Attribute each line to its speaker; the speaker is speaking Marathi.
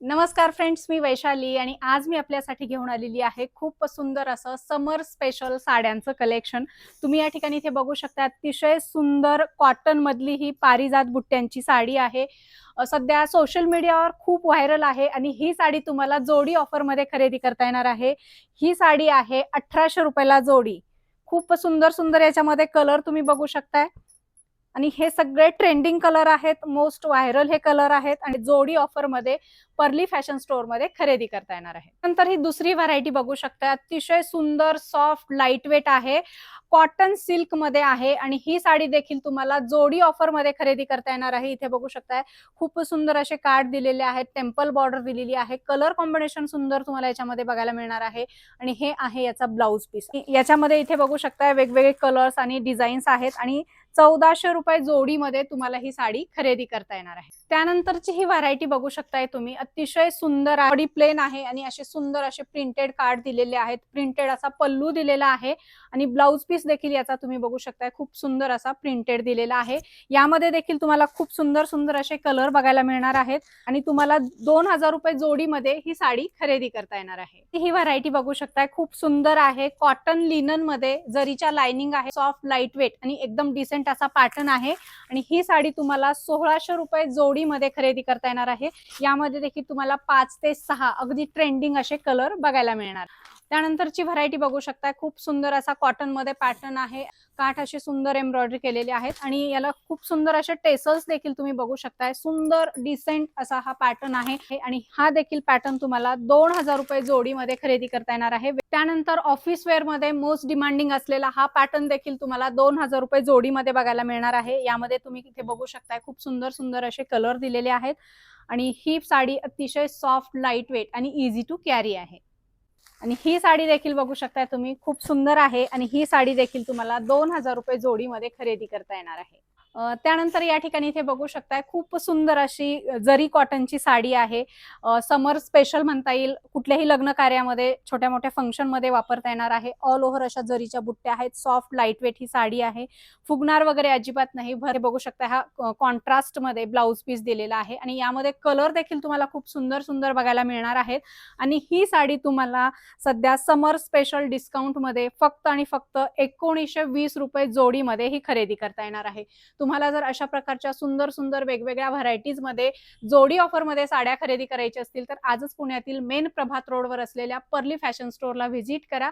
Speaker 1: नमस्कार फ्रेंड्स, मी वैशाली आणि आज मी आपल्यासाठी घेऊन आलेली आहे खूप सुंदर असं समर स्पेशल साड्यांचं कलेक्शन। तुम्ही या ठिकाणी इथे बघू शकता, अतिशय सुंदर कॉटन मधली ही पारिजात बुट्ट्यांची साडी आहे। सध्या सोशल मीडियावर खूप व्हायरल आहे आणि ही साडी तुम्हाला जोडी ऑफर मध्ये खरेदी करता येणार आहे। ही साडी आहे 1800 रुपयाला जोडी। खूप सुंदर सुंदर याच्यामध्ये कलर तुम्ही बघू शकताय आणि हे सगळे ट्रेंडिंग कलर आहेत, मोस्ट व्हायरल हे कलर आहेत आणि जोडी ऑफर मध्ये पर्ली फॅशन स्टोर मध्ये खरेदी करता येणार आहे। नंतर ही दुसरी व्हरायटी बघू शकता, अतिशय सुंदर सॉफ्ट लाईट वेट आहे, कॉटन सिल्क मध्ये आहे आणि ही साडी देखील तुम्हाला जोडी ऑफर मध्ये खरेदी करता येणार आहे। इथे बघू शकताय खूप सुंदर असे कार्ड दिलेले आहेत, टेम्पल बॉर्डर दिलेली आहे, कलर कॉम्बिनेशन सुंदर तुम्हाला याच्यामध्ये बघायला मिळणार आहे आणि हे आहे याचा ब्लाउज पीस। याच्यामध्ये इथे बघू शकताय वेगवेगळे कलर्स आणि डिझाईन्स आहेत आणि 1400 रुपये जोडीमध्ये तुम्हाला ही साडी खरेदी करता येणार आहे। त्यानंतरची ही व्हरायटी बघू शकताय तुम्ही, अतिशय सुंदर बॉडी प्लेन आहे आणि असे सुंदर असे प्रिंटेड कार्ड दिलेले आहेत, प्रिंटेड असा पल्लू दिलेला आहे आणि ब्लाउज पीस देखील याचा तुम्ही बघू शकताय खूप सुंदर असा प्रिंटेड दिलेला आहे। यामध्ये देखील तुम्हाला खूप सुंदर सुंदर असे कलर बघायला मिळणार आहेत आणि तुम्हाला 2000 रुपये जोडीमध्ये ही साडी खरेदी करता येणार आहे। ही व्हरायटी बघू शकताय खूप सुंदर आहे, कॉटन लिनन मध्ये जरीच्या लाइनिंग आहे, सॉफ्ट लाईट वेट आणि एकदम डिसेंट असा पॅटर्न आहे आणि ही साडी तुम्हाला 1600 रुपये जोडीमध्ये खरेदी करता येणार आहे। यामध्ये देखील तुम्हाला 5 ते 6 अगदी ट्रेंडिंग असे कलर बघायला मिळणार। त्यानंतरची व्हरायटी बघू शकता, खूप सुंदर असा कॉटन मध्ये पॅटर्न आहे, काठ असे सुंदर एम्ब्रॉयडरी केलेले आहेत आणि याला खूप सुंदर असे टेसल्स देखील तुम्ही बघू शकताय। सुंदर डिसेंट असा हा पॅटर्न आहे आणि हा देखील पॅटर्न तुम्हाला 2000 रुपये जोडीमध्ये खरेदी करता येणार आहे। त्यानंतर ऑफिस वेअर मध्ये मोस्ट डिमांडिंग असलेला हा पॅटर्न देखील तुम्हाला 2000 रुपये जोडीमध्ये बघायला मिळणार आहे। यामध्ये तुम्ही इथे बघू शकताय खूप सुंदर सुंदर असे कलर दिलेले आहेत आणि ही साडी अतिशय सॉफ्ट लाईट वेट आणि इझी टू कॅरी आहे आणि ही साडी देखील बघू शकताय तुम्ही, खूप सुंदर आहे आणि ही साडी देखील तुम्हाला 2000 रुपये जोडीमध्ये खरेदी करता येणार आहे। त्यानंतर या ठिकाणी इथे बघू शकताय खूप सुंदर अशी जरी कॉटनची साडी आहे, समर स्पेशल म्हणता येईल, कुठल्याही लग्न कार्यामध्ये छोट्या मोठ्या फंक्शन मध्ये वापरता येणार आहे। ऑल ओव्हर अशा जरीच्या बुट्ट्या आहेत, सॉफ्ट लाईट वेट ही साडी आहे, फुगणार वगैरे अजिबात नाही। भर बघू शकता हा कॉन्ट्रास्ट मध्ये ब्लाउज पीस दिलेला आहे आणि यामध्ये कलर देखील तुम्हाला खूप सुंदर सुंदर बघायला मिळणार आहेत आणि ही साडी तुम्हाला सध्या समर स्पेशल डिस्काउंट मध्ये फक्त आणि फक्त 1920 रुपये जोडीमध्ये ही खरेदी करता येणार आहे। तुम्हाला जर अशा प्रकारच्या सुंदर सुंदर वेगवेगळ्या व्हरायटीज मध्ये जोडी ऑफर मध्ये साड्या खरेदी करायच्या असतील तर आजच पुण्यातील मेन प्रभात रोडवर असलेल्या पर्ली फॅशन स्टोअरला व्हिजिट करा